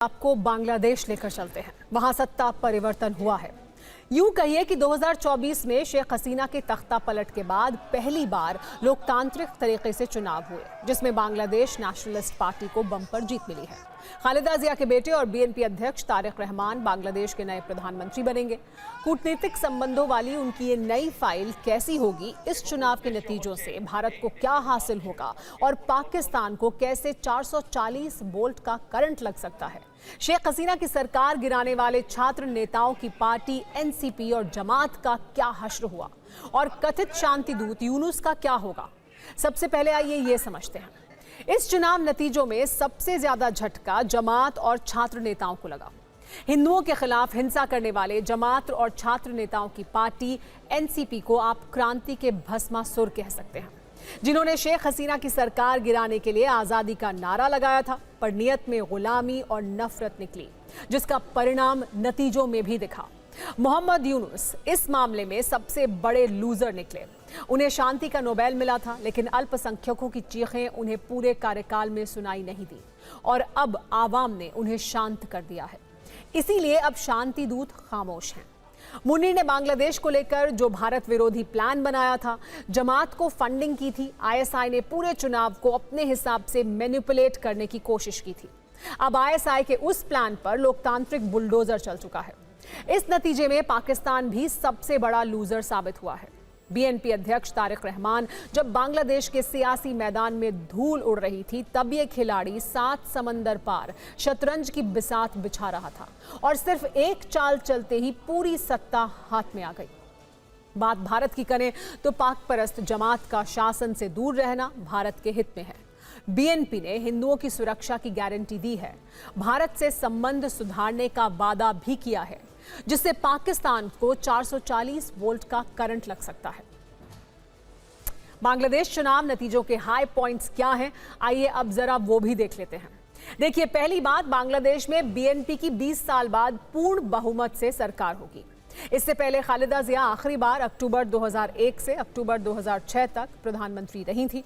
आपको बांग्लादेश लेकर चलते हैं। वहां सत्ता परिवर्तन हुआ है। यूं कहिए कि 2024 में शेख हसीना के तख्ता पलट के बाद पहली बार लोकतांत्रिक तरीके से चुनाव हुए, जिसमें बांग्लादेश नेशनलिस्ट पार्टी को बम्पर जीत मिली है। खालिदा जिया के बेटे और बीएनपी अध्यक्ष तारिक रहमान बांग्लादेश के नए प्रधानमंत्री बनेंगे। कूटनीतिक संबंधों वाली उनकी ये नई फाइल कैसी होगी, इस चुनाव के नतीजों से भारत को क्या हासिल होगा और पाकिस्तान को कैसे 440 वोल्ट का करंट लग सकता है। शेख हसीना की सरकार गिराने वाले छात्र नेताओं की पार्टी एनसीपी और जमात का क्या हश्र हुआ और कथित शांति दूत यूनुस का क्या होगा। सबसे पहले आइए ये समझते हैं। इस चुनाव नतीजों में सबसे ज्यादा झटका जमात और छात्र नेताओं को लगा। हिंदुओं के खिलाफ हिंसा करने वाले जमात और छात्र नेताओं की पार्टी एनसीपी को आप क्रांति के भस्मासुर कह सकते हैं, जिन्होंने शेख हसीना की सरकार गिराने के लिए आजादी का नारा लगाया था, पर नियत में गुलामी और नफरत निकली, जिसका परिणाम नतीजों में भी दिखा। मोहम्मद यूनुस इस मामले में सबसे बड़े लूजर निकले। उन्हें शांति का नोबेल मिला था, लेकिन अल्पसंख्यकों की चीखें उन्हें पूरे कार्यकाल में सुनाई नहीं दी और अब आवाम ने उन्हें शांत कर दिया है। इसीलिए अब शांति दूत खामोश हैं। मुन्नी ने बांग्लादेश को लेकर जो भारत विरोधी प्लान बनाया था, जमात को फंडिंग की थी, आईएसआई ने पूरे चुनाव को अपने हिसाब से मैनिपुलेट करने की कोशिश की थी। अब आईएसआई के उस प्लान पर लोकतांत्रिक बुलडोजर चल चुका है। इस नतीजे में पाकिस्तान भी सबसे बड़ा लूजर साबित हुआ है। बीएनपी अध्यक्ष तारिक रहमान जब बांग्लादेश के सियासी मैदान में धूल उड़ रही थी, तब ये खिलाड़ी 7 समंदर पार शतरंज की बिसात बिछा रहा था और सिर्फ एक चाल चलते ही पूरी सत्ता हाथ में आ गई। बात भारत की करें तो पाक परस्त जमात का शासन से दूर रहना भारत के हित में है। बीएनपी ने हिंदुओं की सुरक्षा की गारंटी दी है, भारत से संबंध सुधारने का वादा भी किया है, जिससे पाकिस्तान को 440 वोल्ट का करंट लग सकता है। बांग्लादेश चुनाव नतीजों के हाई पॉइंट्स क्या हैं, आइए अब जरा वो भी देख लेते हैं। देखिए, पहली बात, बांग्लादेश में बीएनपी की 20 साल बाद पूर्ण बहुमत से सरकार होगी। इससे पहले खालिदा जिया आखिरी बार अक्टूबर 2001 से अक्टूबर 2006 तक प्रधानमंत्री रही थी।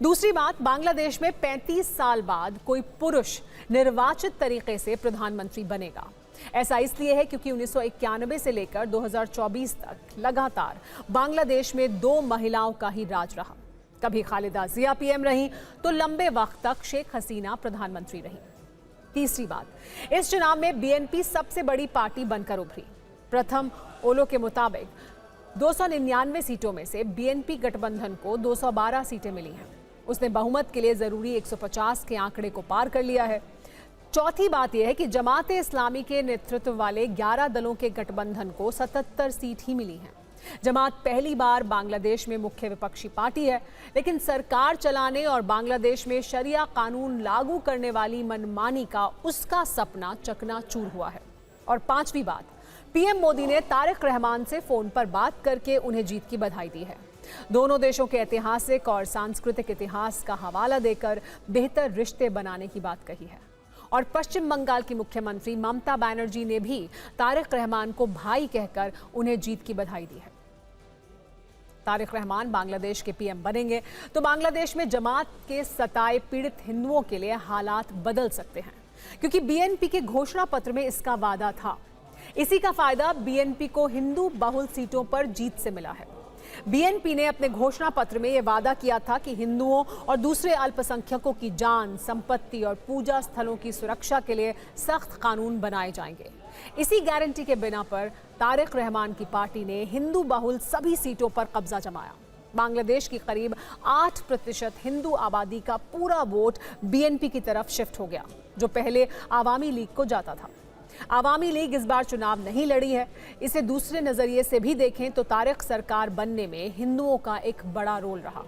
दूसरी बात, बांग्लादेश में 35 साल बाद कोई पुरुष निर्वाचित तरीके से प्रधानमंत्री बनेगा। ऐसा इसलिए है क्योंकि 1991 से लेकर 2024 तक लगातार बांग्लादेश में 2 महिलाओं का ही राज रहा। कभी खालिदा जिया पीएम रही तो लंबे वक्त तक शेख हसीना प्रधानमंत्री रही। तीसरी बात, इस चुनाव में बीएनपी सबसे बड़ी पार्टी बनकर उभरी। प्रथम ओलो के मुताबिक 299 सीटों में से बीएनपी गठबंधन को 212 सीटें मिली हैं। उसने बहुमत के लिए जरूरी 150 के आंकड़े को पार कर लिया है। चौथी बात यह है कि जमात इस्लामी के नेतृत्व वाले 11 दलों के गठबंधन को 77 सीट ही मिली हैं। जमात पहली बार बांग्लादेश में मुख्य विपक्षी पार्टी है, लेकिन सरकार चलाने और बांग्लादेश में शरिया कानून लागू करने वाली मनमानी का उसका सपना चकनाचूर हुआ है। और पांचवी बात, पीएम मोदी ने तारिक रहमान से फोन पर बात करके उन्हें जीत की बधाई दी है। दोनों देशों के ऐतिहासिक और सांस्कृतिक इतिहास का हवाला देकर बेहतर रिश्ते बनाने की बात कही है। और पश्चिम बंगाल की मुख्यमंत्री ममता बनर्जी ने भी तारिक रहमान को भाई कहकर उन्हें जीत की बधाई दी है। तारिक रहमान बांग्लादेश के पीएम बनेंगे तो बांग्लादेश में जमात के सताए पीड़ित हिंदुओं के लिए हालात बदल सकते हैं, क्योंकि बीएनपी के घोषणा पत्र में इसका वादा था। इसी का फायदा बीएनपी को हिंदू बहुल सीटों पर जीत से मिला है। बीएनपी ने अपने घोषणा पत्र में यह वादा किया था कि हिंदुओं और दूसरे अल्पसंख्यकों की जान, संपत्ति और पूजा स्थलों की सुरक्षा के लिए सख्त कानून बनाए जाएंगे। इसी गारंटी के बिना पर तारिक रहमान की पार्टी ने हिंदू बहुल सभी सीटों पर कब्जा जमाया। बांग्लादेश की करीब 8% हिंदू आबादी का पूरा वोट बीएनपी की तरफ शिफ्ट हो गया, जो पहले आवामी लीग को जाता था। आवामी लीग इस बार चुनाव नहीं लड़ी है। इसे दूसरे नजरिए से भी देखें तो तारिक सरकार बनने में हिंदुओं का एक बड़ा रोल रहा।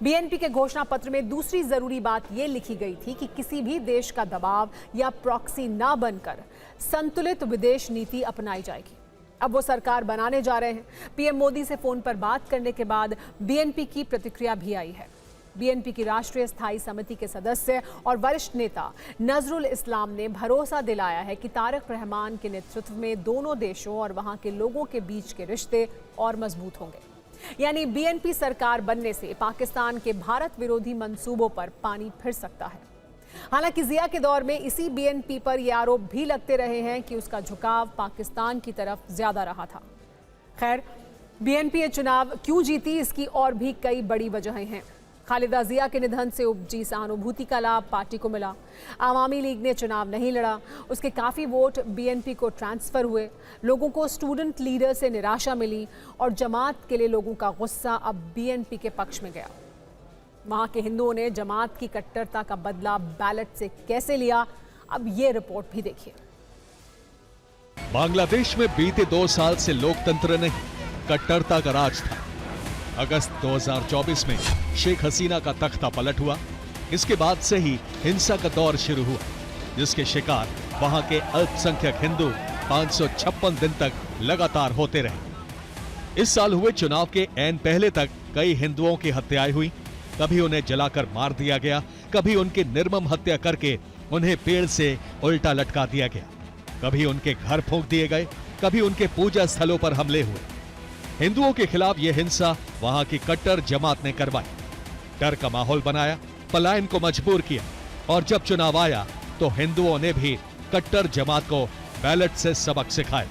बीएनपी के घोषणा पत्र में दूसरी जरूरी बात यह लिखी गई थी कि किसी भी देश का दबाव या प्रॉक्सी ना बनकर संतुलित विदेश नीति अपनाई जाएगी। अब वो सरकार बनाने जा रहे हैं। पीएम मोदी से फोन पर बात करने के बाद बीएनपी की प्रतिक्रिया भी आई है। बीएनपी की राष्ट्रीय स्थायी समिति के सदस्य और वरिष्ठ नेता नजरुल इस्लाम ने भरोसा दिलाया है कि तारिक रहमान के नेतृत्व में दोनों देशों और वहां के लोगों के बीच के रिश्ते और मजबूत होंगे। यानी बीएनपी सरकार बनने से पाकिस्तान के भारत विरोधी मंसूबों पर पानी फिर सकता है। हालांकि जिया के दौर में इसी बीएनपी पर यह आरोप भी लगते रहे हैं कि उसका झुकाव पाकिस्तान की तरफ ज्यादा रहा था। खैर, बीएनपी ये चुनाव क्यों जीती, इसकी और भी कई बड़ी वजहें हैं। खालिदा जिया के निधन से उपजी सहानुभूति का लाभ पार्टी को मिला। आवामी लीग ने चुनाव नहीं लड़ा, उसके काफ़ी वोट बीएनपी को ट्रांसफ़र हुए। लोगों को स्टूडेंट लीडर से निराशा मिली और जमात के लिए लोगों का गुस्सा अब बीएनपी के पक्ष में गया। वहाँ के हिंदुओं ने जमात की कट्टरता का बदला बैलेट से कैसे लिया, अब ये रिपोर्ट भी देखिए। बांग्लादेश में बीते 2 साल से लोकतंत्र नहीं, कट्टरता का राज था। अगस्त 2024 में शेख हसीना का तख्ता पलट हुआ। इसके बाद से ही हिंसा का दौर शुरू हुआ, जिसके शिकार वहां के अल्पसंख्यक हिंदू 556 दिन तक लगातार होते रहे। इस साल हुए चुनाव के ऐन पहले तक कई हिंदुओं की हत्याएं हुई। कभी उन्हें जलाकर मार दिया गया, कभी उनकी निर्मम हत्या करके उन्हें पेड़ से उल्टा लटका दिया गया, कभी उनके घर फूंक दिए गए, कभी उनके पूजा स्थलों पर हमले हुए। हिंदुओं के खिलाफ यह हिंसा वहां की कट्टर जमात ने करवाई, डर का माहौल बनाया, पलायन को मजबूर किया और जब चुनाव आया तो हिंदुओं ने भी कट्टर जमात को बैलेट से सबक सिखाया।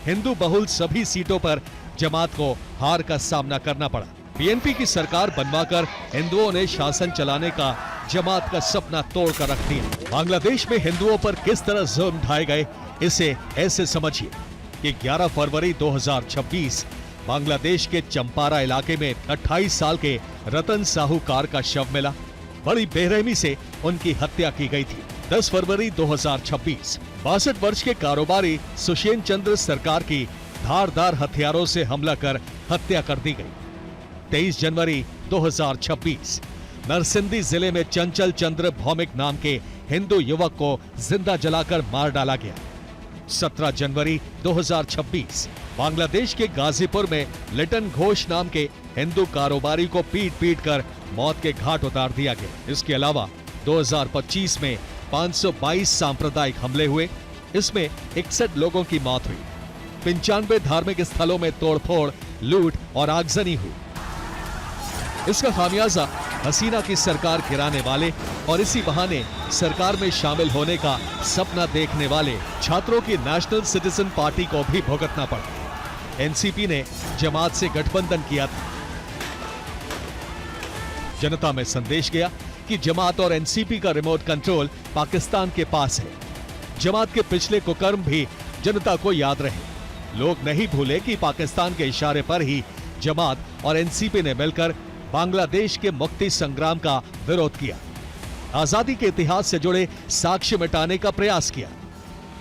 हिंदू बहुल सभी सीटों पर जमात को हार का सामना करना पड़ा। बीएनपी की सरकार बनवाकर हिंदुओं ने शासन चलाने का जमात का सपना तोड़कर रख दिया। बांग्लादेश में हिंदुओं पर किस तरह जुल्म ढाए गए, इसे ऐसे समझिए कि 11 फरवरी 2026 बांग्लादेश के चंपारा इलाके में 28 साल के रतन साहूकार का शव मिला। बड़ी बेरहमी से उनकी हत्या की गई थी। 10 फरवरी 2026 62 वर्ष के कारोबारी सुषेण चंद्र सरकार की धारदार हथियारों से हमला कर हत्या कर दी गई। 23 जनवरी 2026 नरसिंदी जिले में चंचल चंद्र भौमिक नाम के हिंदू युवक को जिंदा जलाकर मार डाला गया। 17 जनवरी 2026 बांग्लादेश के गाजीपुर में लिटन घोष नाम के हिंदू कारोबारी को पीट पीट कर मौत के घाट उतार दिया गया। इसके अलावा 2025 में 522 सांप्रदायिक हमले हुए, इसमें 61 लोगों की मौत हुई। 95 धार्मिक स्थलों में तोड़फोड़, लूट और आगजनी हुई। इसका खामियाजा हसीना की सरकार गिराने वाले और इसी बहाने सरकार में शामिल होने का सपना देखने वाले छात्रों की नेशनल सिटीजन पार्टी को भी भुगतना पड़ा। एनसीपी ने जमात से गठबंधन किया था। जनता में संदेश गया कि जमात और एनसीपी का रिमोट कंट्रोल पाकिस्तान के पास है। जमात के पिछले कुकर्म भी जनता को याद रहे। लोग नहीं भूले कि पाकिस्तान के इशारे पर ही जमात और एनसीपी ने मिलकर बांग्लादेश के मुक्ति संग्राम का विरोध किया, आजादी के इतिहास से जुड़े साक्ष्य मिटाने का प्रयास किया।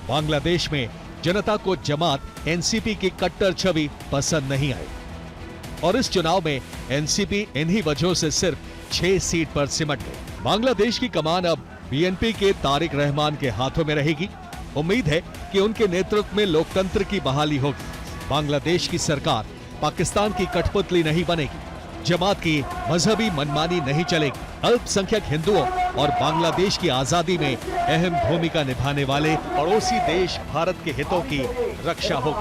बांग्लादेश में जनता को जमात एनसीपी की कट्टर छवि पसंद नहीं आई और इस चुनाव में एनसीपी इन्हीं वजहों से सिर्फ 6 सीट पर सिमट गई। बांग्लादेश की कमान अब बीएनपी के तारिक रहमान के हाथों में रहेगी। उम्मीद है कि उनके नेतृत्व में लोकतंत्र की बहाली होगी। बांग्लादेश की सरकार पाकिस्तान की कठपुतली नहीं बनेगी। जमात की मजहबी मनमानी नहीं चलेगी। अल्पसंख्यक हिंदुओं और बांग्लादेश की आजादी में अहम भूमिका निभाने वाले पड़ोसी देश भारत के हितों की रक्षा होगी।